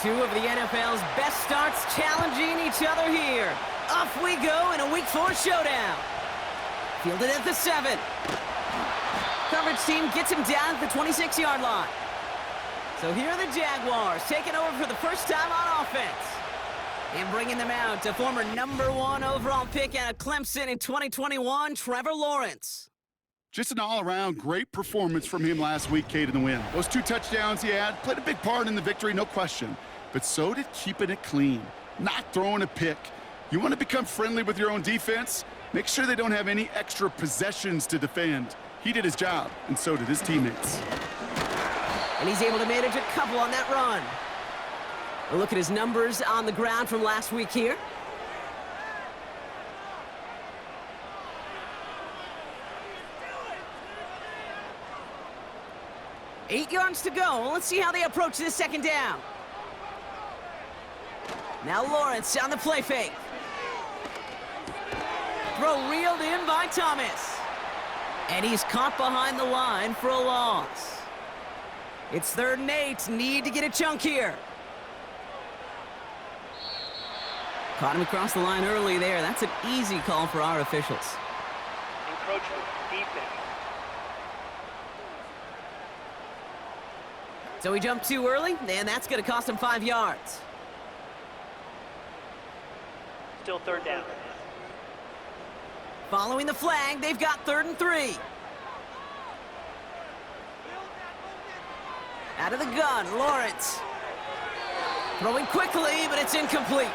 Two of the NFL's best starts challenging each other here. Off we go in a Week 4 showdown. Fielded at the 7. Coverage team gets him down at the 26-yard line. So here are the Jaguars taking over for the first time on offense. And bringing them out to former #1 overall pick out of Clemson in 2021, Trevor Lawrence. Just an all-around great performance from him last week, Kate, in the win. Those 2 touchdowns he had played a big part in the victory, no question. But so did keeping it clean, not throwing a pick. You want to become friendly with your own defense? Make sure they don't have any extra possessions to defend. He did his job, and so did his teammates. And he's able to manage a couple on that run. A look at his numbers on the ground from last week here. Eight yards to go. Let's see how they approach this second down. Now Lawrence on the play fake. Throw reeled in by Thomas. And he's caught behind the line for a loss. It's 3rd and 8. Need to get a chunk here. Caught him across the line early there. That's an easy call for our officials. Encroachment, defense. So he jumped too early, and that's going to cost him 5 yards. Still 3rd down. Following the flag, they've got 3rd and 3. Out of the gun, Lawrence. Throwing quickly, but it's incomplete.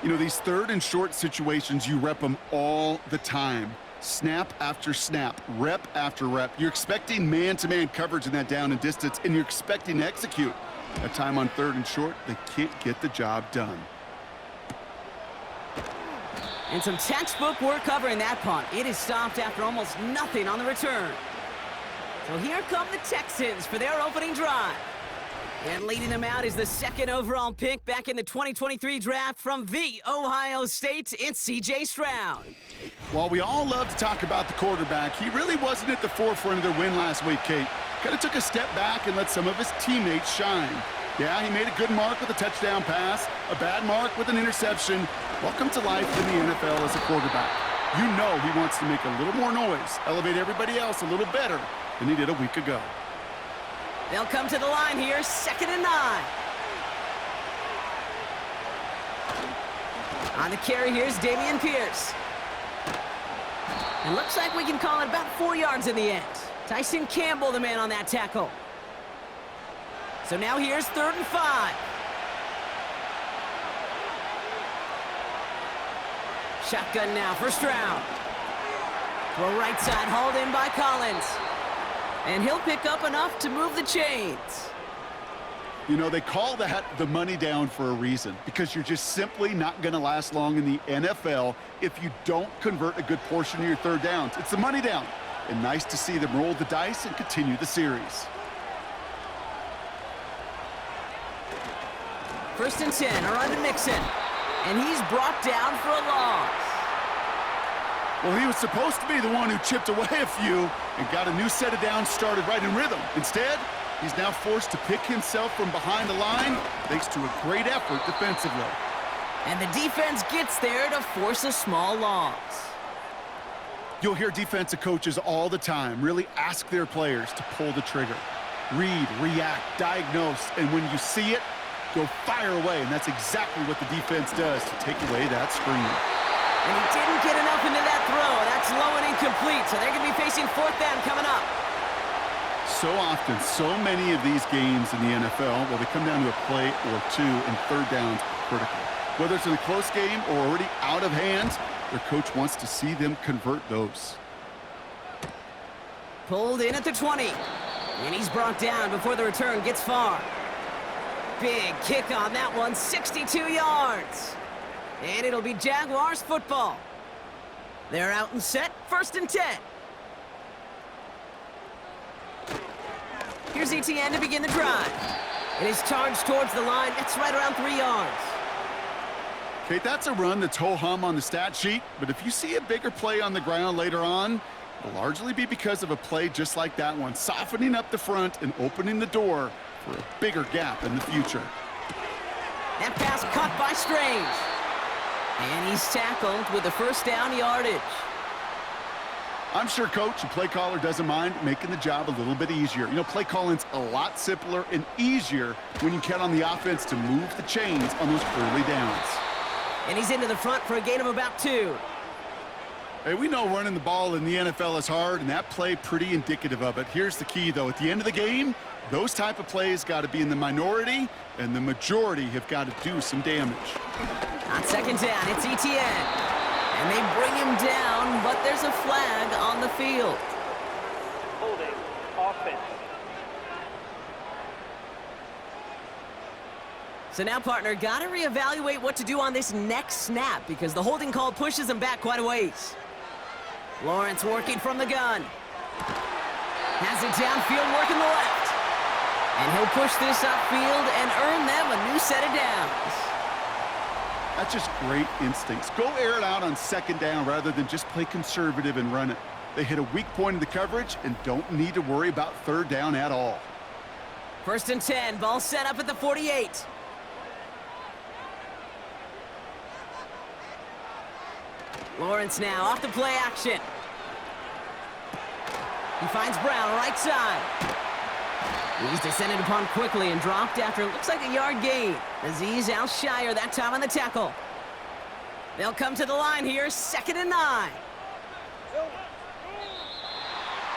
You know, these 3rd and short situations, you rep them all the time. Snap after snap, rep after rep. You're expecting man-to-man coverage in that down and distance, and you're expecting to execute. That time on 3rd and short, they can't get the job done. And some textbook work covering that punt. It is stopped after almost nothing on the return. So here come the Texans for their opening drive. And leading them out is the 2nd overall pick back in the 2023 draft from the Ohio State. It's C.J. Stroud. While we all love to talk about the quarterback, he really wasn't at the forefront of their win last week, Kate. Kind of took a step back and let some of his teammates shine. Yeah, he made a good mark with a touchdown pass, a bad mark with an interception. Welcome to life in the NFL as a quarterback. You know he wants to make a little more noise, elevate everybody else a little better than he did a week ago. They'll come to the line here, 2nd and 9. On the carry, here's Dameon Pierce. And looks like we can call it about 4 yards in the end. Tyson Campbell, the man on that tackle. So now here's 3rd and 5. Shotgun now for Stroud. Throw right side, hauled in by Collins. And he'll pick up enough to move the chains. You know, they call that the money down for a reason, because you're just simply not going to last long in the NFL if you don't convert a good portion of your 3rd downs. It's the money down. And nice to see them roll the dice and continue the series. 1st and 10, around to Mixon. And he's brought down for a loss. Well, he was supposed to be the one who chipped away a few and got a new set of downs started right in rhythm. Instead, he's now forced to pick himself from behind the line thanks to a great effort defensively. And the defense gets there to force a small loss. You'll hear defensive coaches all the time really ask their players to pull the trigger. Read, react, diagnose, and when you see it, go fire away. And that's exactly what the defense does to take away that screen. And he didn't get enough into that throw. That's low and incomplete, so they're going to be facing 4th down coming up. So often, so many of these games in the NFL, well, they come down to a play or 2, and 3rd downs critical. Whether it's in a close game or already out of hand, their coach wants to see them convert those. Pulled in at the 20. And he's brought down before the return gets far. Big kick on that one, 62 yards. And it'll be Jaguars football. They're out and set, 1st and 10. Here's ETN to begin the drive. It is charged towards the line. It's right around 3 yards. Kate, that's a run that's ho-hum on the stat sheet, but if you see a bigger play on the ground later on, it'll largely be because of a play just like that one, softening up the front and opening the door for a bigger gap in the future. That pass caught by Strange. And he's tackled with the first down yardage. I'm sure coach and play caller doesn't mind making the job a little bit easier. You know, play calling's a lot simpler and easier when you count on the offense to move the chains on those early downs. And he's into the front for a gain of about 2. Hey, we know running the ball in the NFL is hard, and that play pretty indicative of it. Here's the key, though. At the end of the game, those type of plays got to be in the minority, and the majority have got to do some damage. On second down, it's ETN. And they bring him down, but there's a flag on the field. Holding offense. So now, partner, got to reevaluate what to do on this next snap because the holding call pushes him back quite a ways. Lawrence working from the gun. Has it downfield, working the left. And he'll push this upfield and earn them a new set of downs. That's just great instincts. Go air it out on second down rather than just play conservative and run it. They hit a weak point in the coverage and don't need to worry about third down at all. First and 10, ball set up at the 48. Lawrence now off the play action. He finds Brown right side. He's descended upon quickly and dropped after it looks like a yard gain. Azeez Al-Shire that time on the tackle. They'll come to the line here, 2nd and 9.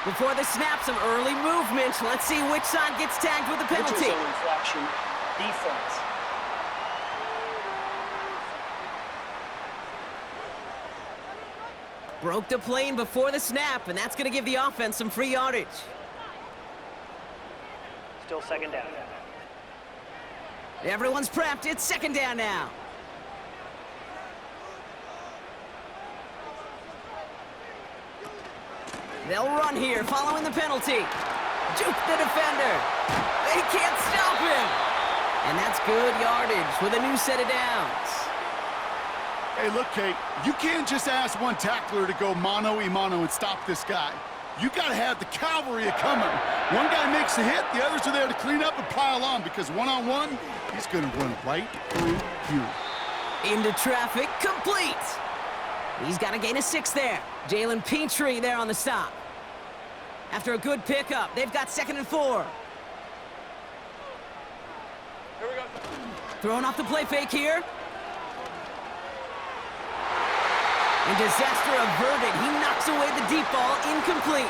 Before the snap, some early movement. Let's see which side gets tagged with the penalty. Neutral zone infraction, defense. Broke the plane before the snap, and that's going to give the offense some free yardage. Still second down. Everyone's prepped. It's second down now. They'll run here following the penalty. Juke the defender. They can't stop him. And that's good yardage with a new set of downs. Hey, look, Kate, you can't just ask one tackler to go mano-a-mano and stop this guy. You got to have the cavalry coming. One guy makes a hit, the others are there to clean up and pile on because one-on-one, he's going to run right through you. Into traffic, complete. He's got a gain of 6 there. Jalen Petrie there on the stop. After a good pickup, they've got 2nd and 4. Here we go. Throwing off the play fake here. And disaster averted. He knocks away the deep ball, incomplete.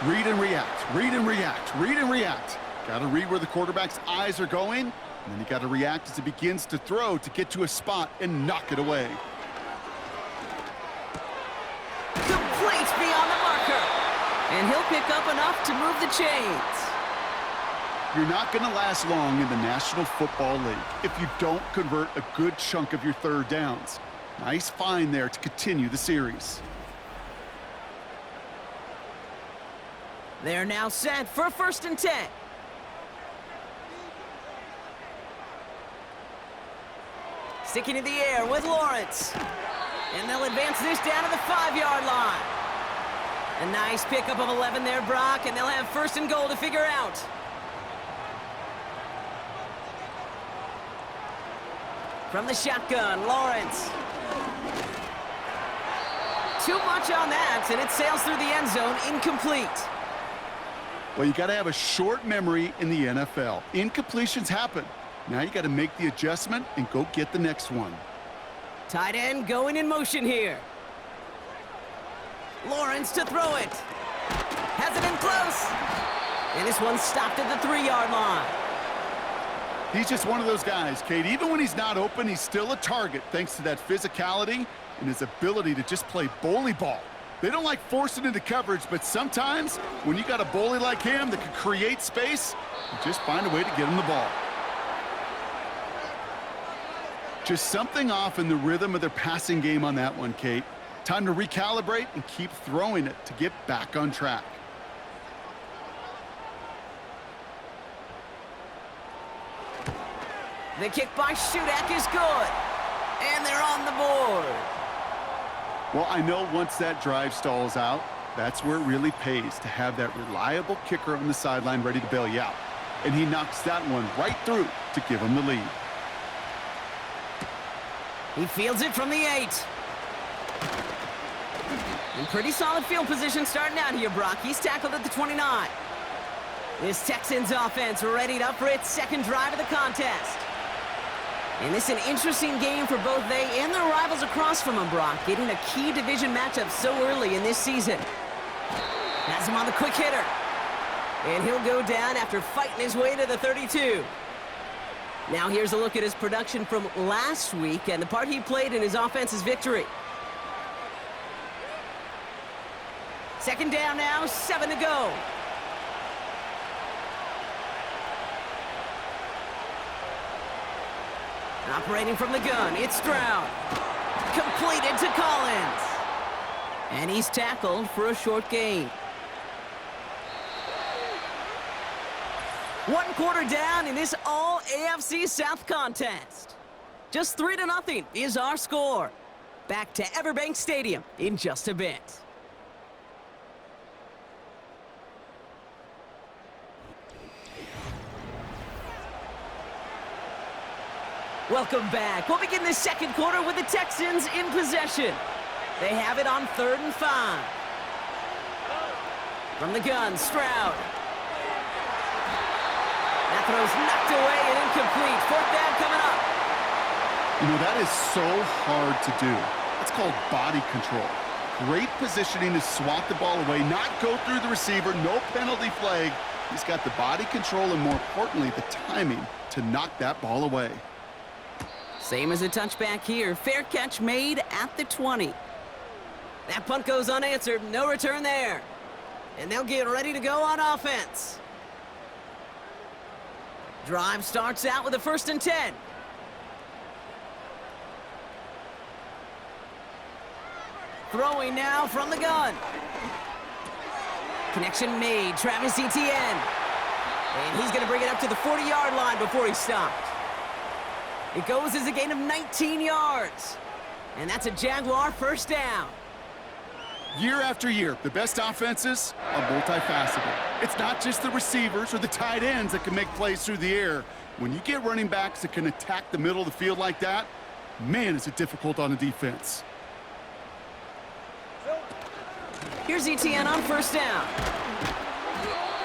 Read and react, read and react, read and react. Got to read where the quarterback's eyes are going, and then you got to react as he begins to throw to get to a spot and knock it away. Complete beyond the marker. And he'll pick up enough to move the chains. You're not going to last long in the National Football League if you don't convert a good chunk of your third downs. Nice find there to continue the series. They're now set for 1st and 10. Sticking in the air with Lawrence. And they'll advance this down to the 5-yard line. A nice pickup of 11 there, Brock, and they'll have 1st and goal to figure out. From the shotgun, Lawrence. Too much on that, and it sails through the end zone, incomplete. Well, you got to have a short memory in the NFL. Incompletions happen. Now you got to make the adjustment and go get the next one. Tight end going in motion here. Lawrence to throw it. Has it in close. And this one stopped at the 3-yard line. He's just one of those guys, Kate. Even when he's not open, he's still a target thanks to that physicality and his ability to just play bully ball. They don't like forcing into coverage, but sometimes when you got a bully like him that can create space, you just find a way to get him the ball. Just something off in the rhythm of their passing game on that one, Kate. Time to recalibrate and keep throwing it to get back on track. The kick by Shudak is good. And they're on the board. Well, I know once that drive stalls out, that's where it really pays to have that reliable kicker on the sideline ready to bail you out. and he knocks that one right through to give him the lead. He fields it from the 8. In pretty solid field position starting out here, Brock. He's tackled at the 29. This Texans offense readied up for its second drive of the contest. And this is an interesting game for both they and their rivals across from them, Brock, getting a key division matchup so early in this season. Has him on the quick hitter. And he'll go down after fighting his way to the 32. Now here's a look at his production from last week and the part he played in his offense's victory. Second down now, 7 to go. Operating from the gun, it's Stroud. Completed to Collins. And he's tackled for a short gain. 1 quarter down in this all AFC South contest. Just 3-0 is our score. Back to Everbank Stadium in just a bit. Welcome back. We'll begin the second quarter with the Texans in possession. They have it on 3rd and 5. From the gun, Stroud. That throw's knocked away and incomplete. 4th down coming up. You know, that is so hard to do. It's called body control. Great positioning to swat the ball away, not go through the receiver, no penalty flag. He's got the body control and, more importantly, the timing to knock that ball away. Same as a touchback here. Fair catch made at the 20. That punt goes unanswered. No return there. And they'll get ready to go on offense. Drive starts out with a 1st and 10. Throwing now from the gun. Connection made. Travis Etienne. And he's going to bring it up to the 40-yard line before he stopped. It goes as a gain of 19 yards. And that's a Jaguar 1st down. Year after year, the best offenses are multifaceted. It's not just the receivers or the tight ends that can make plays through the air. When you get running backs that can attack the middle of the field like that, man, is it difficult on the defense. Here's Etienne on 1st down.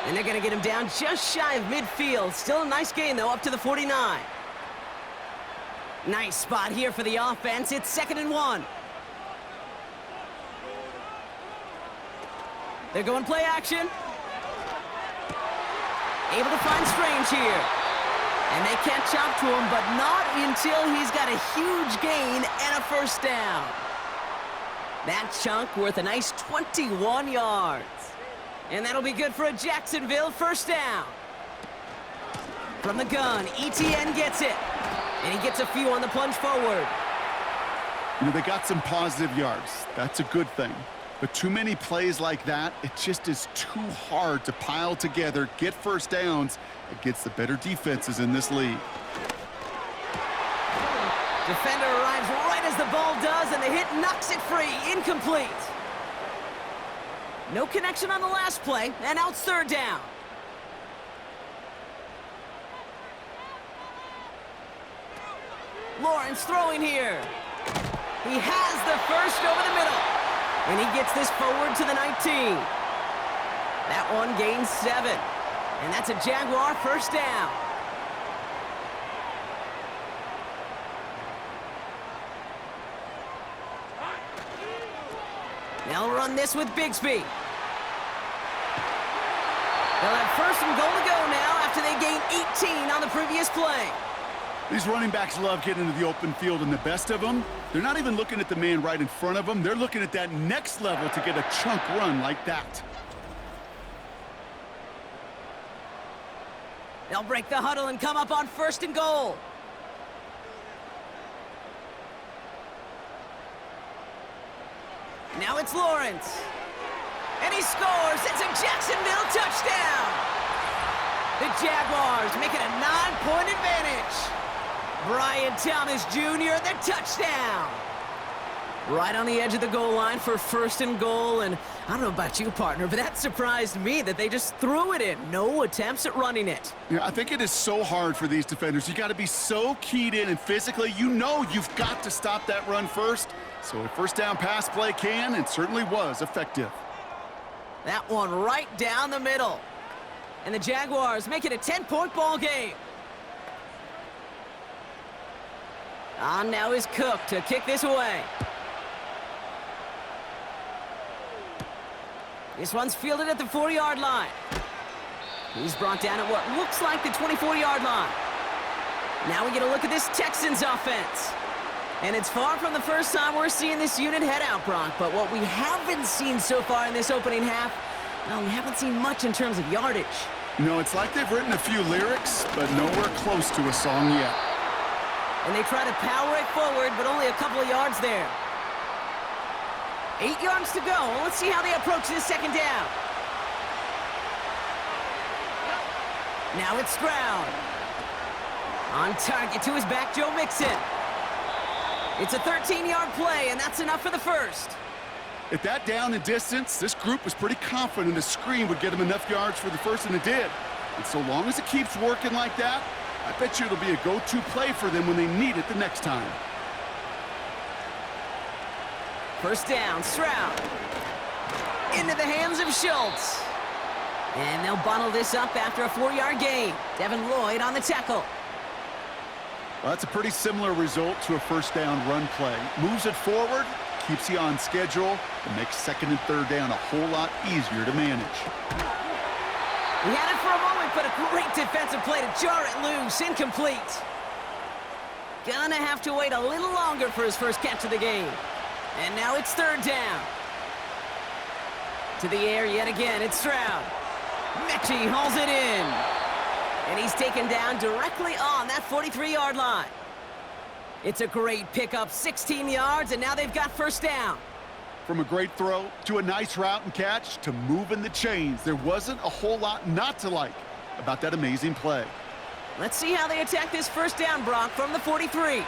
And they're going to get him down just shy of midfield. Still a nice gain, though, up to the 49. Nice spot here for the offense. It's 2nd and 1. They're going play action. Able to find Strange here. And they catch up to him, but not until he's got a huge gain and a 1st down. That chunk worth a nice 21 yards. And that'll be good for a Jacksonville 1st down. From the gun, Etienne gets it. And he gets a few on the plunge forward. You know, they got some positive yards. That's a good thing. But too many plays like that, it just is too hard to pile together, get 1st downs against the better defenses in this league. Defender arrives right as the ball does, and the hit knocks it free. Incomplete. No connection on the last play, and now it's 3rd down. Lawrence throwing here. He has the 1st over the middle. And he gets this forward to the 19. That one gains 7. And that's a Jaguar 1st down. They'll run this with Bigsby. They'll have 1st and goal to go now after they gain 18 on the previous play. These running backs love getting into the open field, and the best of them, they're not even looking at the man right in front of them. They're looking at that next level to get a chunk run like that. They'll break the huddle and come up on 1st and goal. Now it's Lawrence. And he scores. It's a Jacksonville touchdown. The Jaguars make it a 9-point advantage. Brian Thomas Jr., the touchdown. Right on the edge of the goal line for first and goal, and I don't know about you, partner, but that surprised me that they just threw it in. No attempts at running it. Yeah, I think it is so hard for these defenders. You got to be so keyed in, and physically, you know you've got to stop that run first. So a first down pass play can and certainly was effective. That one right down the middle. And the Jaguars make it a 10-point ball game. On now is Cook to kick this away. This one's fielded at the 40-yard line. He's brought down at what looks like the 24-yard line. Now we get a look at this Texans offense. And it's far from the first time we're seeing this unit head out, Brock. But what we haven't seen so far in this opening half, well, we haven't seen much in terms of yardage. You know, it's like they've written a few lyrics, but nowhere close to a song yet. And they try to power it forward, but only a couple of yards there. 8 yards to go. Let's see how they approach this second down. Now it's Stroud. On target to his back, Joe Mixon. It's a 13-yard play, and that's enough for the first. At that down and distance, this group was pretty confident a screen would get them enough yards for the first, and it did. And so long as it keeps working like that, I bet you it'll be a go-to play for them when they need it the next time. First down, Stroud. Into the hands of Schultz. And they'll bottle this up after a 4-yard gain. Devin Lloyd on the tackle. Well, that's a pretty similar result to a first down run play. Moves it forward, keeps you on schedule, and makes second and third down a whole lot easier to manage. He had it for a moment, but a great defensive play to jar it loose. Incomplete. Gonna have to wait a little longer for his first catch of the game. And now it's third down. To the air yet again, it's Stroud. Mechie hauls it in. And he's taken down directly on that 43-yard line. It's a great pickup, 16 yards, and now they've got first down. From a great throw to a nice route and catch to moving the chains, there wasn't a whole lot not to like about that amazing play. Let's see how they attack this first down, Brock, from the 43.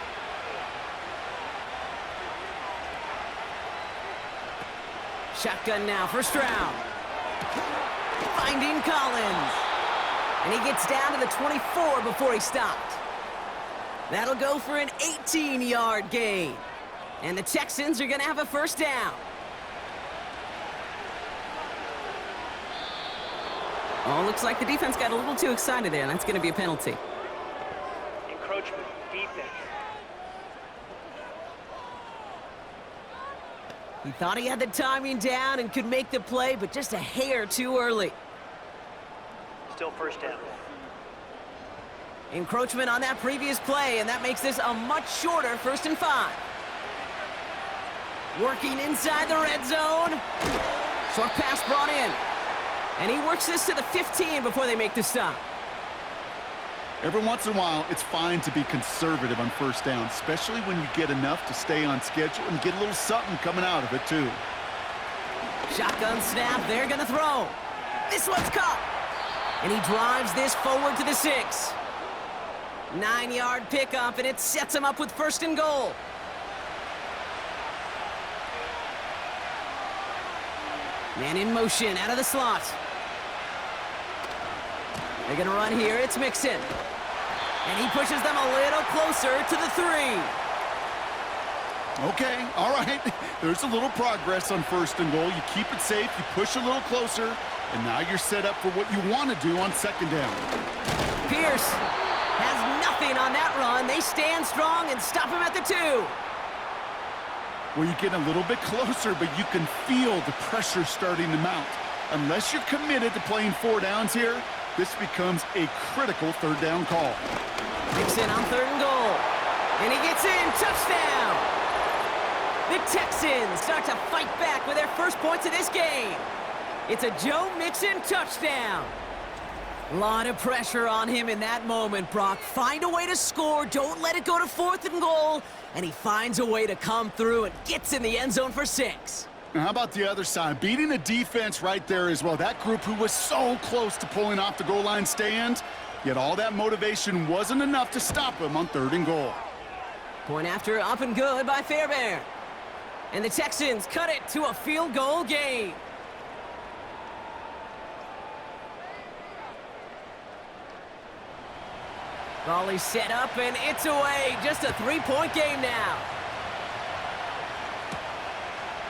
Shotgun now for Stroud. Finding Collins. And he gets down to the 24 before he stopped. That'll go for an 18-yard gain. And the Texans are going to have a first down. Oh, looks like the defense got a little too excited there, and that's going to be a penalty. Encroachment, defense. He thought he had the timing down and could make the play, but just a hair too early. Still first down. Encroachment on that previous play, and that makes this a much shorter 1st and 5. Working inside the red zone. Short pass brought in. And he works this to the 15 before they make the stop. Every once in a while, it's fine to be conservative on first down, especially when you get enough to stay on schedule and get a little something coming out of it, too. Shotgun snap, they're gonna throw. This one's caught. And he drives this forward to the 6. 9-yard pickup, and it sets him up with 1st and goal. Man in motion, out of the slot. They're gonna run here, it's Mixon. And he pushes them a little closer to the 3. Okay, all right. There's a little progress on 1st and goal. You keep it safe, you push a little closer, and now you're set up for what you want to do on 2nd down. Pierce has nothing on that run. They stand strong and stop him at the 2. Well, you get a little bit closer, but you can feel the pressure starting to mount. Unless you're committed to playing 4 downs here, this becomes a critical 3rd down call. Mixon on 3rd and goal. And he gets in. Touchdown! The Texans start to fight back with their first points of this game. It's a Joe Mixon touchdown. A lot of pressure on him in that moment, Brock. Find a way to score. Don't let it go to 4th and goal. And he finds a way to come through and gets in the end zone for 6. Now, how about the other side? Beating the defense right there as well. That group who was so close to pulling off the goal line stand, yet all that motivation wasn't enough to stop him on 3rd and goal. Point after up and good by Fairbairn. And the Texans cut it to a field goal game. Volley set up, and it's away. Just a 3-point game now.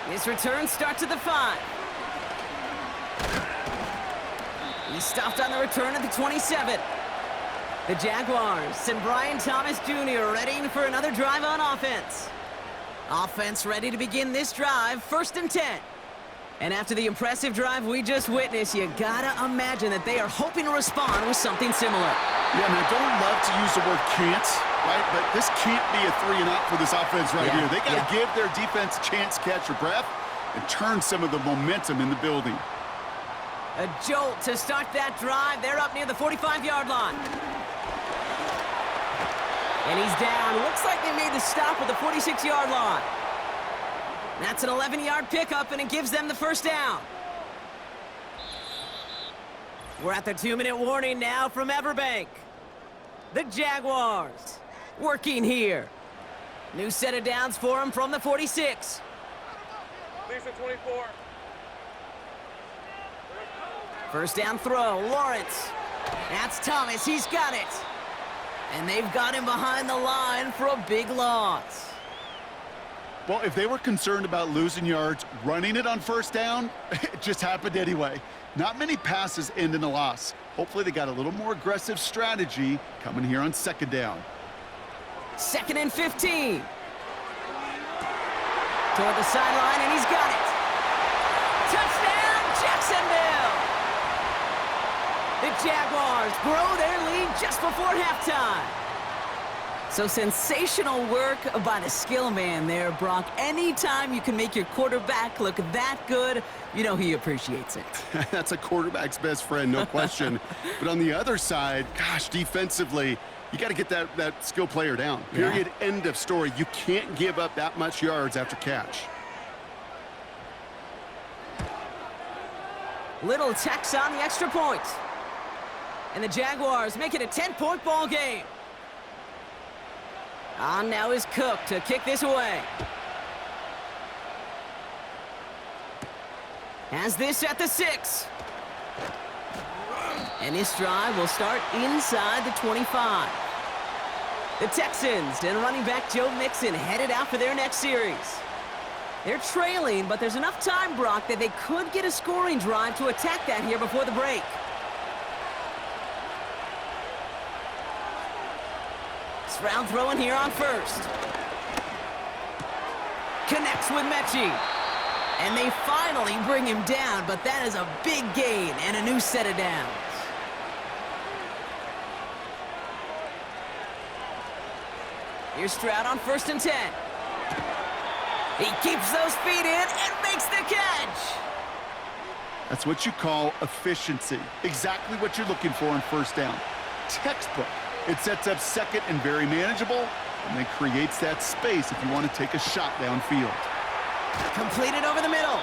This return starts at the 5. He stopped on the return at the 27. The Jaguars and Brian Thomas Jr. ready for another drive on offense. Offense ready to begin this drive, 1st and 10. And after the impressive drive we just witnessed, you gotta imagine that they are hoping to respond with something similar. Yeah, I mean, I don't love to use the word can't, right? But this can't be a 3-and-out for this offense right here. They got to give their defense a chance to catch their breath and turn some of the momentum in the building. A jolt to start that drive. They're up near the 45-yard line. And he's down. Looks like they made the stop at the 46-yard line. That's an 11-yard pickup, and it gives them the first down. We're at the 2-minute warning now from Everbank. The Jaguars working here. New set of downs for him from the 46. Lisa 24. First down throw, Lawrence. That's Thomas, he's got it. And they've got him behind the line for a big loss. Well, if they were concerned about losing yards, running it on first down, it just happened anyway. Not many passes end in a loss. Hopefully they got a little more aggressive strategy coming here on 2nd down. 2nd and 15. Toward the sideline, and he's got it. Touchdown, Jacksonville! The Jaguars grow their lead just before halftime. So sensational work by the skill man there, Brock. Anytime you can make your quarterback look that good, you know he appreciates it. That's a quarterback's best friend, no question. But on the other side, gosh, defensively, you got to get that skill player down. Period, end of story. You can't give up that much yards after catch. Little tax on the extra point. And the Jaguars make it a 10-point ball game. On now is Cook to kick this away. Has this at the 6. And this drive will start inside the 25. The Texans and running back Joe Mixon headed out for their next series. They're trailing, but there's enough time, Brock, that they could get a scoring drive to attack that here before the break. Round throwing here on first. Connects with Mechie. And they finally bring him down, but that is a big gain and a new set of downs. Here's Stroud on 1st and 10. He keeps those feet in and makes the catch. That's what you call efficiency. Exactly what you're looking for on first down. Textbook. It sets up 2nd and very manageable, and then creates that space if you want to take a shot downfield. Completed over the middle.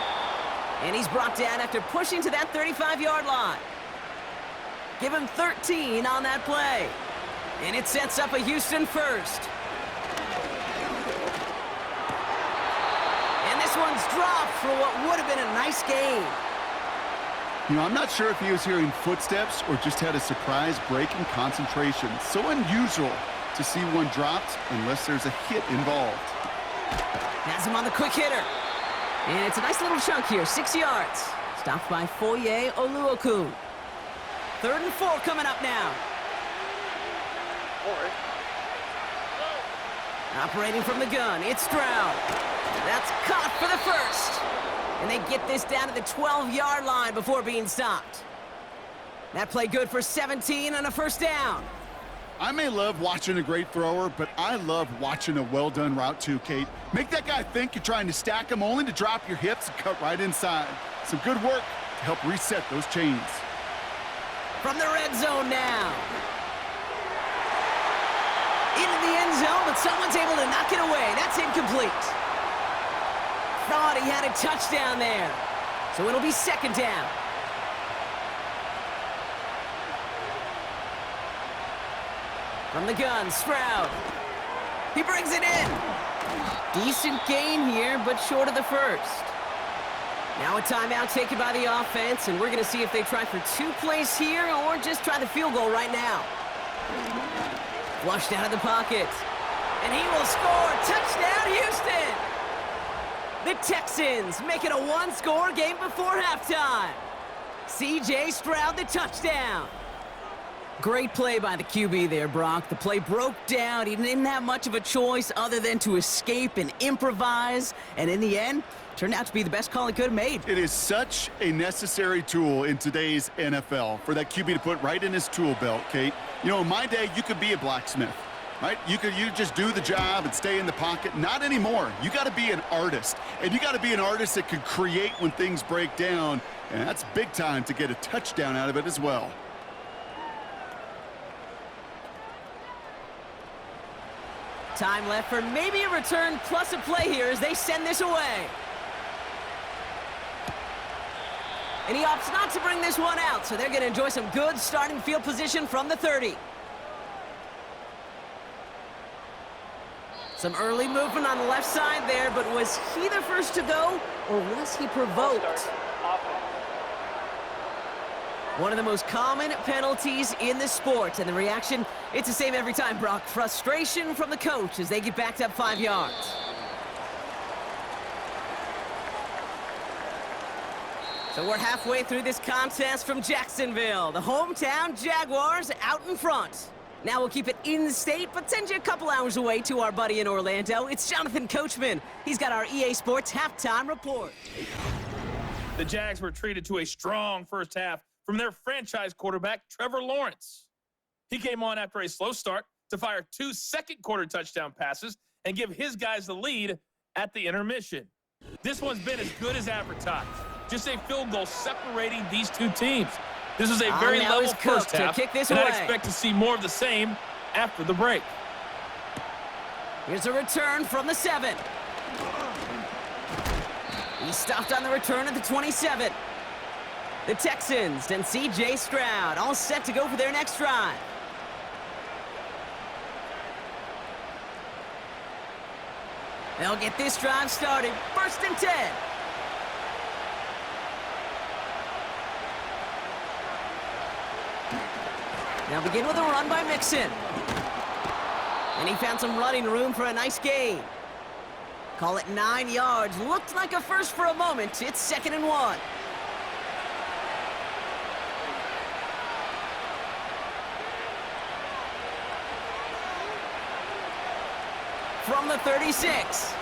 And he's brought down after pushing to that 35-yard line. Give him 13 on that play. And it sets up a Houston first. And this one's dropped for what would have been a nice gain. You know, I'm not sure if he was hearing footsteps or just had a surprise break in concentration. So unusual to see one dropped unless there's a hit involved. Has him on the quick hitter. And it's a nice little chunk here, 6 yards. Stopped by Foye Oluokun. 3rd and 4 coming up now. Operating from the gun, it's Stroud. That's caught for the first. And they get this down to the 12-yard line before being stopped. That play good for 17 and a first down. I may love watching a great thrower, but I love watching a well-done route too, Kate. Make that guy think you're trying to stack him only to drop your hips and cut right inside. Some good work to help reset those chains. From the red zone now. Into the end zone, but someone's able to knock it away. That's incomplete. Thought he had a touchdown there. So it'll be 2nd down. From the gun, Stroud. He brings it in. Decent gain here, but short of the first. Now a timeout taken by the offense, and we're going to see if they try for 2 plays here or just try the field goal right now. Flushed out of the pocket. And he will score. Touchdown, Houston! The Texans make it a 1-score game before halftime. C.J. Stroud, the touchdown. Great play by the QB there, Brock. The play broke down. He didn't have much of a choice other than to escape and improvise. And in the end, turned out to be the best call he could have made. It is such a necessary tool in today's NFL for that QB to put right in his tool belt, Kate. You know, in my day, you could be a blacksmith, right? You just do the job and stay in the pocket. Not anymore. You got to be an artist. And you got to be an artist that can create when things break down. And that's big time to get a touchdown out of it as well. Time left for maybe a return plus a play here as they send this away. And he opts not to bring this one out, so they're going to enjoy some good starting field position from the 30. Some early movement on the left side there, but was he the first to go, or was he provoked? One of the most common penalties in the sport, and the reaction, it's the same every time, Brock. Frustration from the coach as they get backed up 5 yards. So we're halfway through this contest from Jacksonville. The hometown Jaguars out in front. Now we'll keep it in-state, but send you a couple hours away to our buddy in Orlando. It's Jonathan Coachman. He's got our EA Sports halftime report. The Jags were treated to a strong first half from their franchise quarterback, Trevor Lawrence. He came on after a slow start to fire 2 second-quarter touchdown passes and give his guys the lead at the intermission. This one's been as good as advertised. Just a field goal separating these two teams. This is a very level first half, and I expect to see more of the same after the break. Here's a return from the 7. He stopped on the return at the 27. The Texans and C.J. Stroud all set to go for their next drive. They'll get this drive started. 1st and 10. Now begin with a run by Mixon. And he found some running room for a nice gain. Call it 9 yards. Looked like a first for a moment. It's 2nd and 1. From the 36.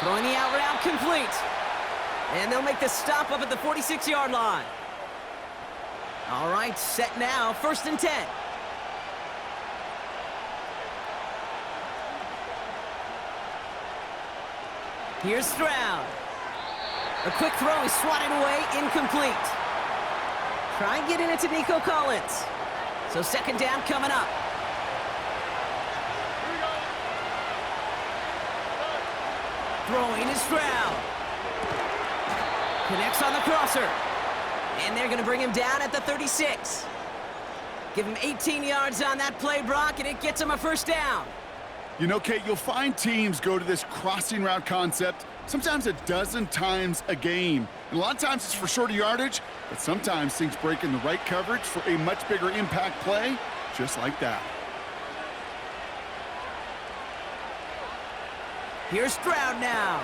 Throwing the out route complete. And they'll make the stop up at the 46-yard line. All right, set now, 1st and 10. Here's Stroud. A quick throw is swatted away, incomplete. Try and get in it to Nico Collins. So 2nd down coming up. Throwing is Stroud. Connects on the crosser. And they're going to bring him down at the 36. Give him 18 yards on that play, Brock, and it gets him a 1st down. You know, Kate, you'll find teams go to this crossing route concept sometimes a dozen times a game. And a lot of times it's for shorter yardage, but sometimes things break in the right coverage for a much bigger impact play, just like that. Here's Stroud now.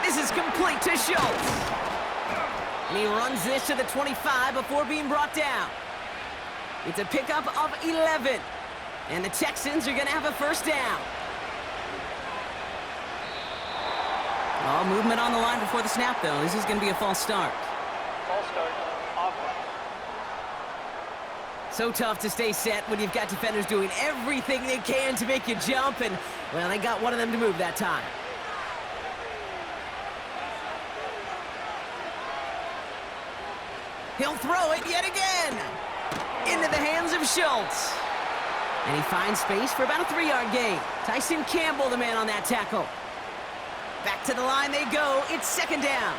This is complete to Schultz. And he runs this to the 25 before being brought down. It's a pickup of 11. And the Texans are going to have a 1st down. All movement on the line before the snap, though. This is going to be a false start. False start. Offense. So tough to stay set when you've got defenders doing everything they can to make you jump. And, well, they got one of them to move that time. He'll throw it yet again. Into the hands of Schultz. And he finds space for about a 3-yard gain. Tyson Campbell, the man on that tackle. Back to the line they go. It's 2nd down.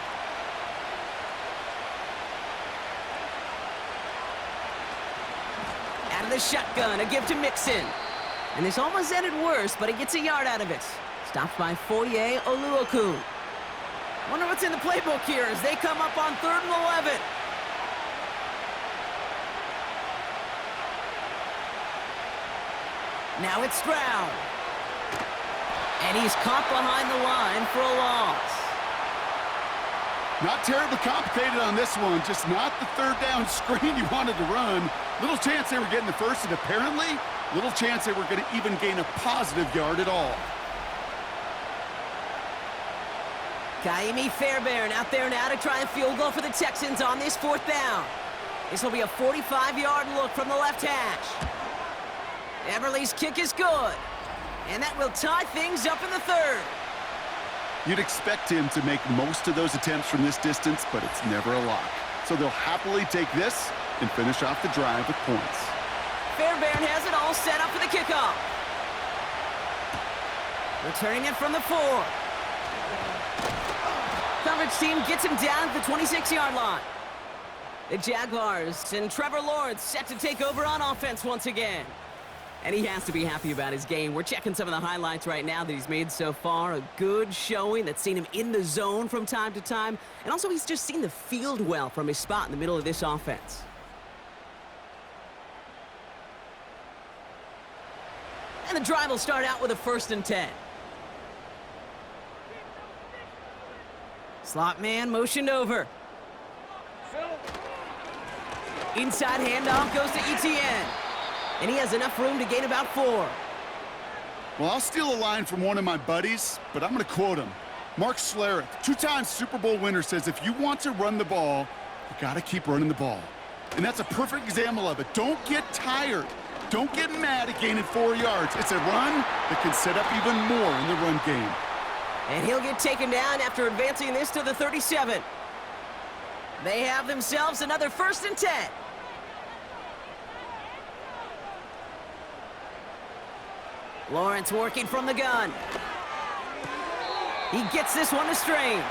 Out of the shotgun, a give to Mixon. And this almost ended worse, but he gets a yard out of it. Stopped by Foye Oluoku. Wonder what's in the playbook here as they come up on 3rd and 11. Now it's Stroud. And he's caught behind the line for a loss. Not terribly complicated on this one, just not the 3rd down screen you wanted to run. Little chance they were getting the first, and apparently, little chance they were going to even gain a positive yard at all. Kaimi Fairbairn out there now to try a field goal for the Texans on this 4th down. This will be a 45-yard look from the left hash. Everly's kick is good. And that will tie things up in the 3rd. You'd expect him to make most of those attempts from this distance, but it's never a lock. So they'll happily take this and finish off the drive with points. Fairbairn has it all set up for the kickoff. Returning it from the 4. Coverage team gets him down at the 26-yard line. The Jaguars and Trevor Lawrence set to take over on offense once again. And he has to be happy about his game. We're checking some of the highlights right now that he's made so far. A good showing that's seen him in the zone from time to time. And also he's just seen the field well from his spot in the middle of this offense. And the drive will start out with a 1st and 10. Slot man motioned over. Inside handoff goes to Etienne. And he has enough room to gain about 4. Well, I'll steal a line from one of my buddies, but I'm going to quote him. Mark Schlereth, 2-time Super Bowl winner, says if you want to run the ball, you got to keep running the ball. And that's a perfect example of it. Don't get tired. Don't get mad at gaining 4 yards. It's a run that can set up even more in the run game. And he'll get taken down after advancing this to the 37. They have themselves another 1st and 10. Lawrence working from the gun. He gets this one to Strange.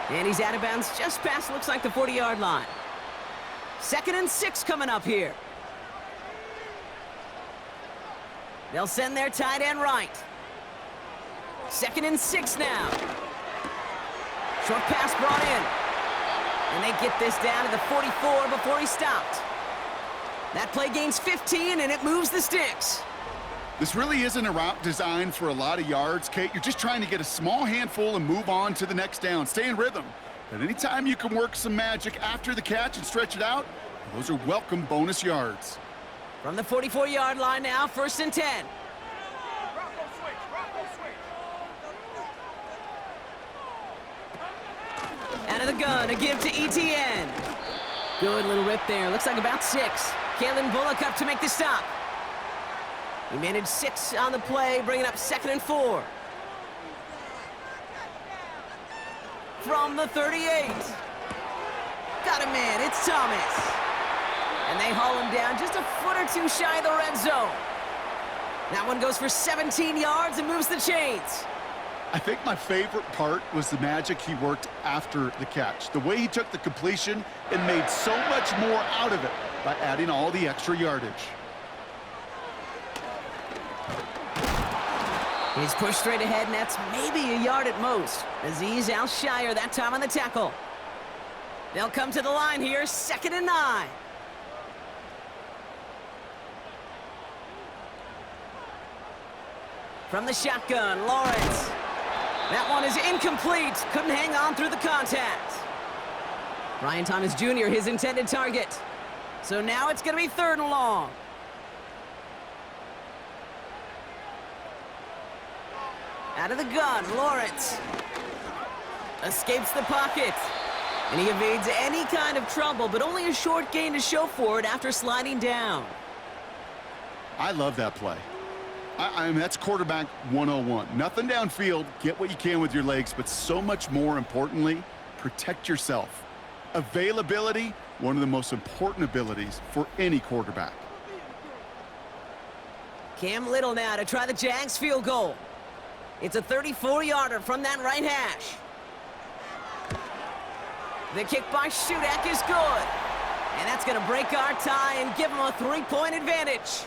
And he's out of bounds just past, looks like, the 40-yard line. 2nd and 6 coming up here. They'll send their tight end right. 2nd and 6 now. Short pass brought in. And they get this down to the 44 before he stopped. That play gains 15, and it moves the sticks. This really isn't a route designed for a lot of yards, Kate. You're just trying to get a small handful and move on to the next down. Stay in rhythm. But anytime you can work some magic after the catch and stretch it out, those are welcome bonus yards. From the 44-yard line now, 1st and 10. Out of the gun, a give to Etienne. Good little rip there. Looks like about 6. Kalen Bullock up to make the stop. He managed 6 on the play, bringing up 2nd and 4. From the 38. Got a man, it's Thomas. And they haul him down just a foot or 2 shy of the red zone. That one goes for 17 yards and moves the chains. I think my favorite part was the magic he worked after the catch. The way he took the completion and made so much more out of it by adding all the extra yardage. He's pushed straight ahead, and that's maybe a yard at most. Aziz Al-Shire that time on the tackle. They'll come to the line here, 2nd and 9. From the shotgun, Lawrence. That one is incomplete. Couldn't hang on through the contact. Brian Thomas Jr., his intended target. So now it's going to be 3rd and long. Out of the gun, Lawrence. Escapes the pocket. And he evades any kind of trouble, but only a short gain to show for it after sliding down. I love that play. I mean, that's quarterback 101. Nothing downfield, get what you can with your legs, but so much more importantly, protect yourself. Availability, one of the most important abilities for any quarterback. Cam Little now to try the Jags field goal. It's a 34-yarder from that right hash. The kick by Shudak is good. And that's going to break our tie and give them a 3-point advantage.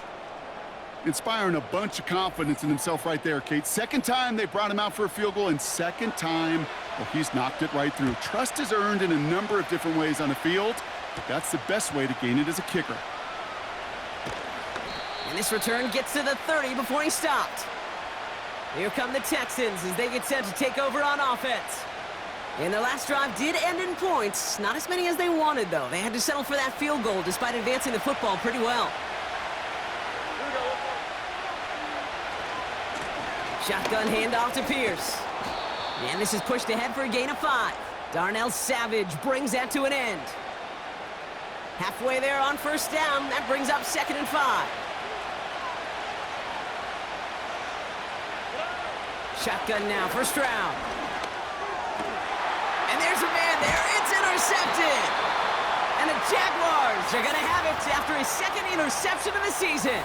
inspiring a bunch of confidence in himself right there, Kate. Second time they brought him out for a field goal, and second time, well, he's knocked it right through. Trust is earned in a number of different ways on the field, but that's the best way to gain it as a kicker. And this return gets to the 30 before he stopped. Here come the Texans as they get set to take over on offense. And their last drive did end in points. Not as many as they wanted, though. They had to settle for that field goal despite advancing the football pretty well. Shotgun handoff to Pierce. And this is pushed ahead for a gain of 5. Darnell Savage brings that to an end. Halfway there on first down. That brings up 2nd and 5. Shotgun now, first round. And there's a man there. It's intercepted. And the Jaguars are going to have it after his 2nd interception of the season.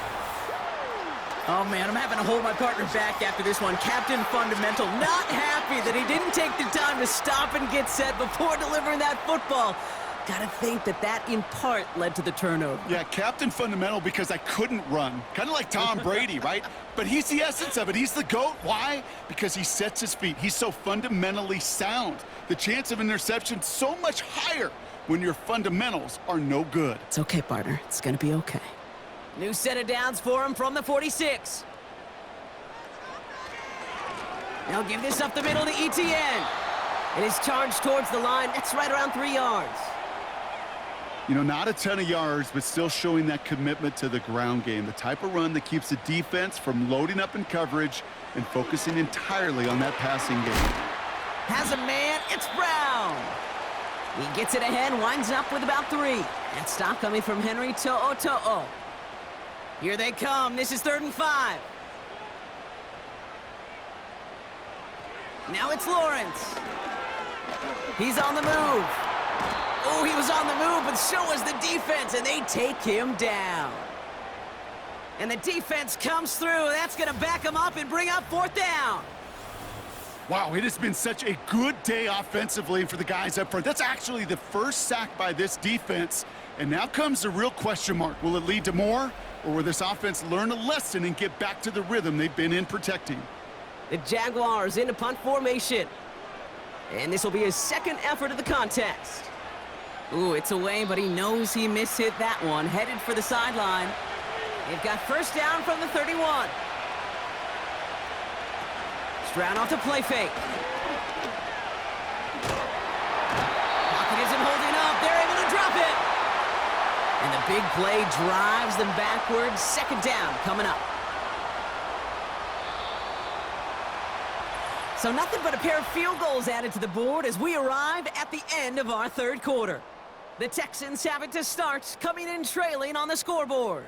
Oh, man, I'm having to hold my partner back after this one. Captain Fundamental not happy that he didn't take the time to stop and get set before delivering that football. Gotta think that in part led to the turnover. Yeah, Captain Fundamental because I couldn't run. Kind of like Tom Brady, right? But he's the essence of it. He's the GOAT. Why? Because he sets his feet. He's so fundamentally sound. The chance of interception so much higher when your fundamentals are no good. It's okay, partner. It's gonna be okay. New set of downs for him from the 46. Now give this up the middle to ETN. And his charge towards the line, that's right around 3 yards. You know, not a ton of yards, but still showing that commitment to the ground game. The type of run that keeps the defense from loading up in coverage and focusing entirely on that passing game. Has a man, it's Brown. He gets it ahead, winds up with about 3. That stop coming from Henry To'o. Here they come. This is 3rd and 5. Now it's Lawrence. He's on the move. Oh, he was on the move, but so was the defense, and they take him down. And the defense comes through. That's going to back him up and bring up 4th down. Wow, it has been such a good day offensively for the guys up front. That's actually the first sack by this defense. And now comes the real question mark. Will it lead to more, or will this offense learn a lesson and get back to the rhythm they've been in protecting? The Jaguars into punt formation. And this will be his 2nd effort of the contest. Ooh, it's away, but he knows he mishit that one. Headed for the sideline. They've got first down from the 31. Stroud off to play fake. Pocket isn't holding up. They're able to drop it. And the big play drives them backwards. 2nd down coming up. So nothing but a pair of field goals added to the board as we arrive at the end of our 3rd quarter. The Texans have it to start, coming in trailing on the scoreboard.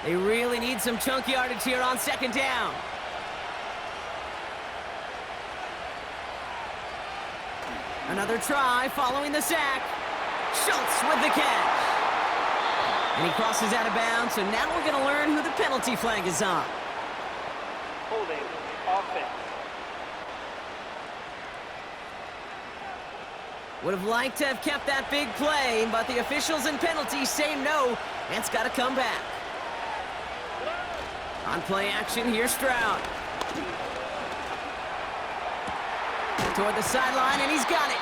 They really need some chunk yardage here on 2nd down. Another try following the sack. Schultz with the catch. And he crosses out of bounds, so now we're going to learn who the penalty flag is on. Holding offense. Would have liked to have kept that big play, but the officials and penalties say no, and it's got to come back. On play action, here's Stroud. Toward the sideline, and he's got it.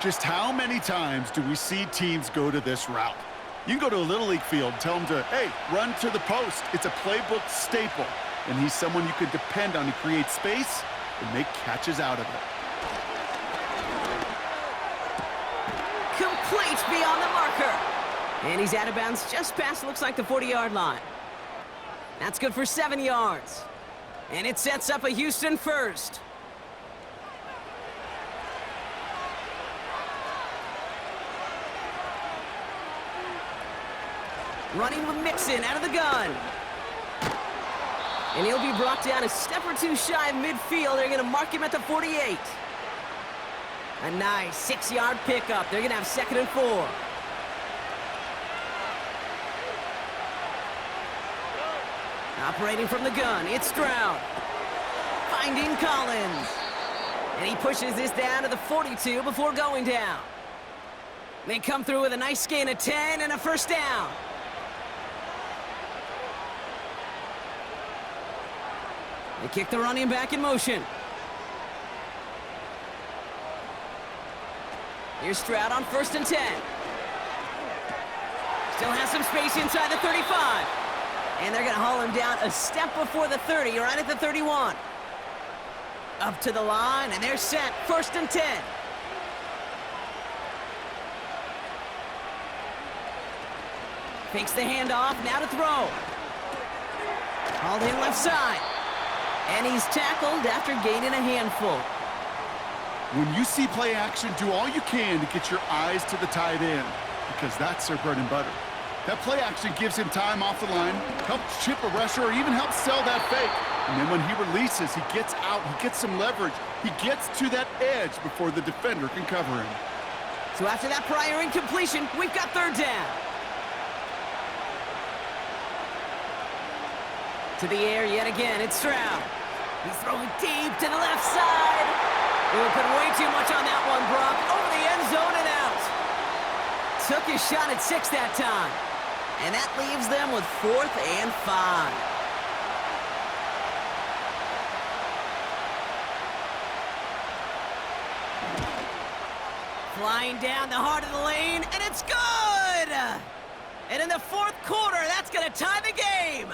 Just how many times do we see teams go to this route? You can go to a Little League field, tell them to, hey, run to the post. It's a playbook staple, and he's someone you could depend on to create space and make catches out of it. Complete beyond the marker. And he's out of bounds just past, looks like the 40-yard line. That's good for 7 yards. And it sets up a Houston first. Running with Mixon out of the gun. And he'll be brought down a step or 2 shy of midfield. They're going to mark him at the 48. A nice 6-yard pickup. They're going to have 2nd and 4. Operating from the gun, it's Stroud. Finding Collins. And he pushes this down to the 42 before going down. They come through with a nice gain of 10 and a first down. They kick the running back in motion. Here's Stroud on 1st and 10. Still has some space inside the 35. And they're going to haul him down a step before the 30, right at the 31. Up to the line, and they're set. 1st and 10. Fakes the handoff, now to throw. Hauled in left side. And he's tackled after gaining a handful. When you see play action, do all you can to get your eyes to the tight end, because that's their bread and butter. That play action gives him time off the line, helps chip a rusher, or even helps sell that fake. And then when he releases, he gets out, he gets some leverage. He gets to that edge before the defender can cover him. So after that prior incompletion, we've got 3rd down. To the air yet again, it's Stroud. He's throwing deep to the left side. They put way too much on that one, Brock. Over the end zone and out. Took his shot at 6 that time. And that leaves them with 4th and 5. Flying down the heart of the lane, and it's good! And in the 4th quarter, that's going to tie the game.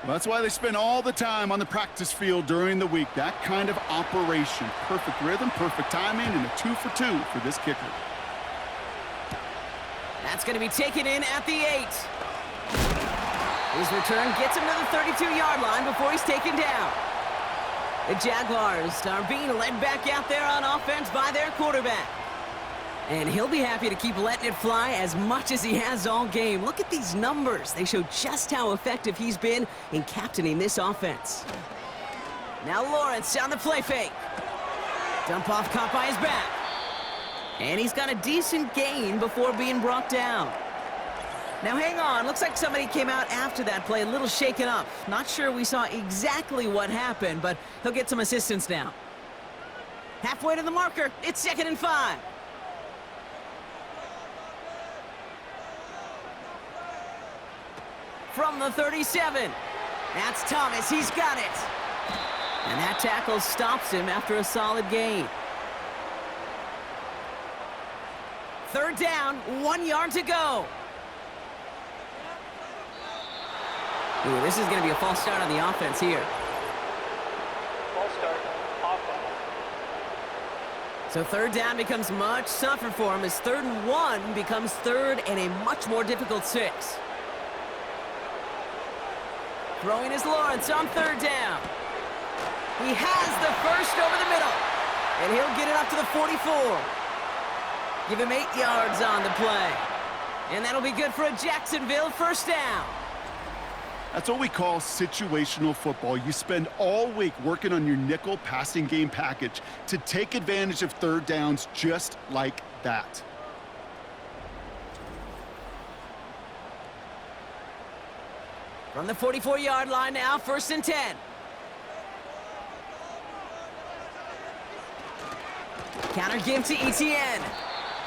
Well, that's why they spend all the time on the practice field during the week. That kind of operation. Perfect rhythm, perfect timing, and a 2-for-2 for this kicker. That's going to be taken in at the 8. His return gets him to the 32-yard line before he's taken down. The Jaguars are being led back out there on offense by their quarterback. And he'll be happy to keep letting it fly as much as he has all game. Look at these numbers. They show just how effective he's been in captaining this offense. Now Lawrence on the play fake. Dump off caught by his back. And he's got a decent gain before being brought down. Now hang on, looks like somebody came out after that play a little shaken up. Not sure we saw exactly what happened, but he'll get some assistance now. Halfway to the marker, it's 2nd and 5. From the 37, that's Thomas, he's got it. And that tackle stops him after a solid gain. 3rd down, 1 yard to go. Ooh, this is going to be a false start on the offense here. False start, offense. So 3rd down becomes much tougher for him as 3rd and 1 becomes 3rd and a much more difficult 6. Throwing is Lawrence on 3rd down. He has the first over the middle. And he'll get it up to the 44. Give him 8 yards on the play. And that'll be good for a Jacksonville first down. That's what we call situational football. You spend all week working on your nickel passing game package to take advantage of 3rd downs just like that. From the 44-yard line now, 1st and 10. Counter give to ETN.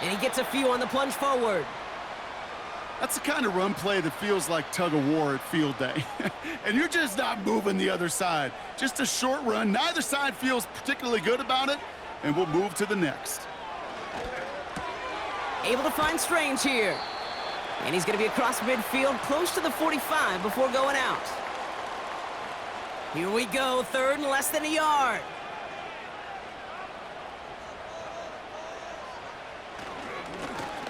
And he gets a few on the plunge forward. That's the kind of run play that feels like tug of war at field day. And you're just not moving the other side. Just a short run. Neither side feels particularly good about it. And we'll move to the next. Able to find Strange here. And he's going to be across midfield, close to the 45 before going out. Here we go, 3rd and less than a yard.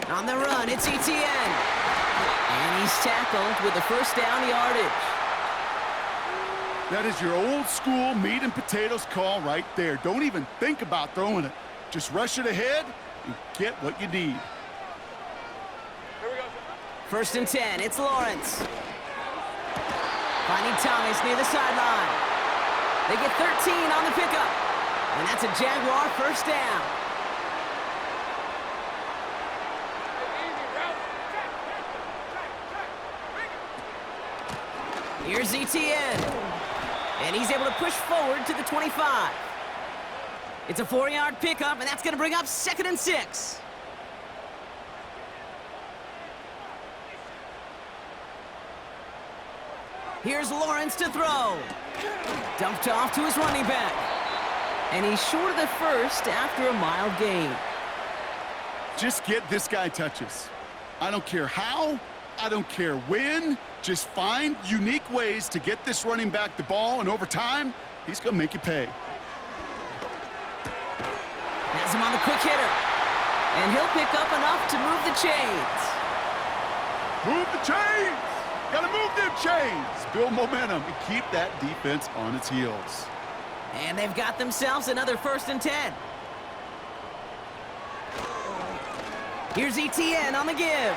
On the run, it's ETN. And he's tackled with the first down yardage. That is your old school meat and potatoes call right there. Don't even think about throwing it. Just rush it ahead and get what you need. Here we go. 1st and 10, it's Lawrence. Finding Thomas near the sideline. They get 13 on the pickup. And that's a Jaguar first down. Here's ETN. And he's able to push forward to the 25. It's a 4-yard pickup, and that's going to bring up 2nd and 6. Here's Lawrence to throw. Dumped off to his running back. And he's short of the first after a mild gain. Just get this guy touches. I don't care how, I don't care when. Just find unique ways to get this running back the ball, and over time, he's going to make you pay. Has him on the quick hitter. And he'll pick up enough to move the chains. Move the chains! Gotta move them chains! Build momentum and keep that defense on its heels. And they've got themselves another 1st and 10. Here's ETN on the give.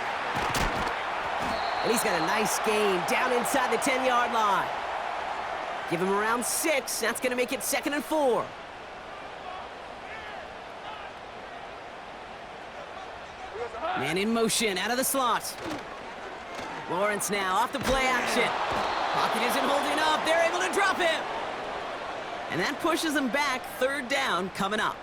And he's got a nice gain down inside the 10-yard line. Give him around 6. That's going to make it 2nd and 4. Man in motion out of the slot. Lawrence now off the play action. Pocket isn't holding up. They're able to drop him. And that pushes them back. 3rd down coming up.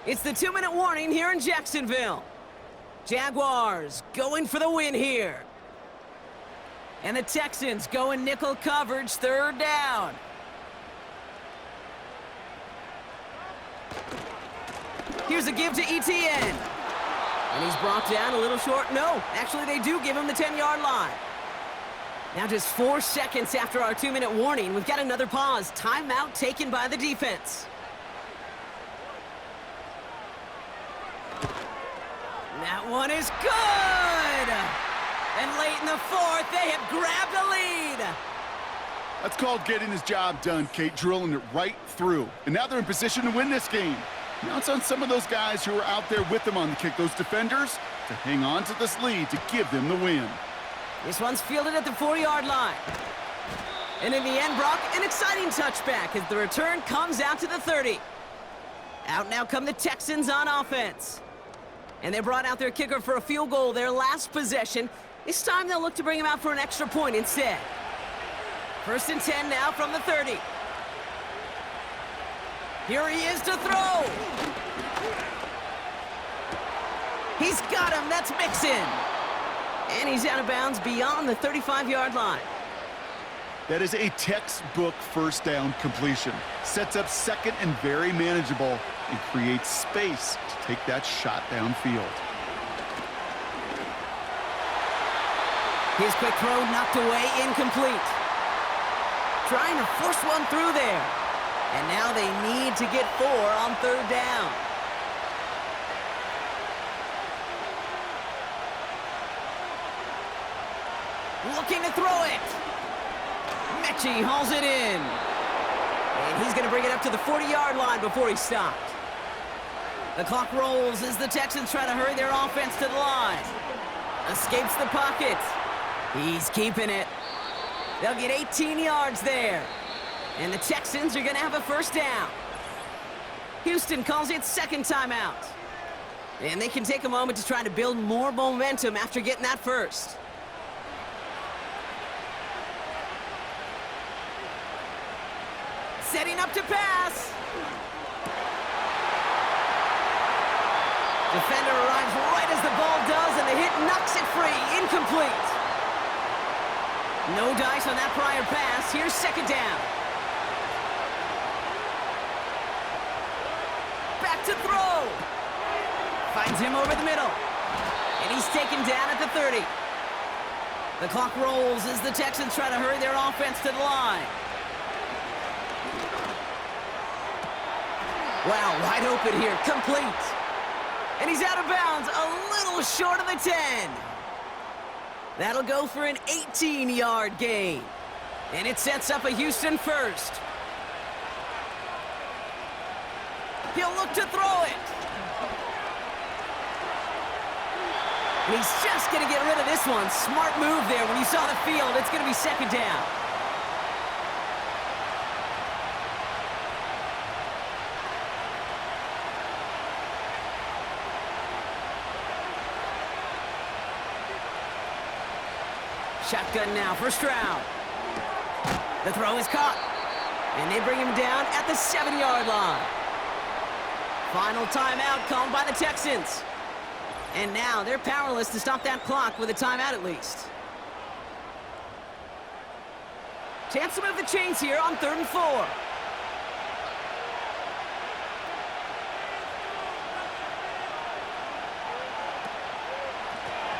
It's the 2-minute warning here in Jacksonville. Jaguars going for the win here. And the Texans going nickel coverage, 3rd down. Here's a give to ETN. And he's brought down a little short. No, actually they do give him the 10-yard line. Now just 4 seconds after our 2-minute warning, we've got another pause. Timeout taken by the defense. That one is good! And late in the 4th, they have grabbed a lead. That's called getting his job done, Kate, drilling it right through. And now they're in position to win this game. Now it's on some of those guys who are out there with them on the kick, those defenders, to hang on to this lead to give them the win. This one's fielded at the 4-yard line. And in the end, Brock, an exciting touchback as the return comes out to the 30. Out now come the Texans on offense. And they brought out their kicker for a field goal their last possession. This time they'll look to bring him out for an extra point instead. 1st and 10 now from the 30. Here he is to throw. He's got him. That's Mixon. And he's out of bounds beyond the 35-yard line. That is a textbook 1st down completion. Sets up 2nd and very manageable and creates space to take that shot downfield. His quick throw knocked away, incomplete. Trying to force one through there. And now they need to get 4 on 3rd down. Looking to throw it. Mechie hauls it in. And he's going to bring it up to the 40-yard line before he stopped. The clock rolls as the Texans try to hurry their offense to the line. Escapes the pocket. He's keeping it. They'll get 18 yards there. And the Texans are going to have a 1st down. Houston calls it 2nd timeout. And they can take a moment to try to build more momentum after getting that 1st. Setting up to pass. Defender arrives right as the ball does, and the hit knocks it free. Incomplete. No dice on that prior pass. Here's 2nd down. Back to throw. Finds him over the middle. And he's taken down at the 30. The clock rolls as the Texans try to hurry their offense to the line. Wow, wide open here. Complete. And he's out of bounds, a little short of the 10. That'll go for an 18-yard gain. And it sets up a Houston 1st. He'll look to throw it. And he's just going to get rid of this one. Smart move there. When you saw the field, it's going to be second down. Shotgun now for Stroud. The throw is caught. And they bring him down at the 7-yard line. Final timeout called by the Texans. And now they're powerless to stop that clock with a timeout at least. Chance to move the chains here on 3rd and 4.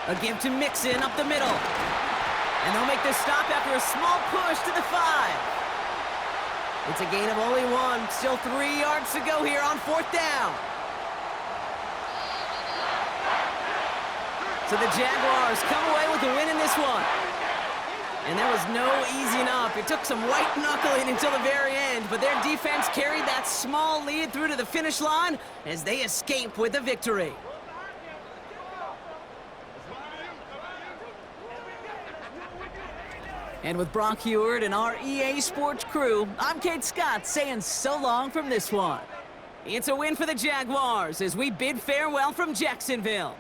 A give to Mixon up the middle. And they'll make this stop after a small push to the 5. It's a gain of only 1. Still 3 yards to go here on 4th down. So the Jaguars come away with a win in this one. And there was no easing up. It took some white knuckling until the very end, but their defense carried that small lead through to the finish line as they escape with a victory. And with Brock Heward and our EA Sports crew, I'm Kate Scott saying so long from this one. It's a win for the Jaguars as we bid farewell from Jacksonville.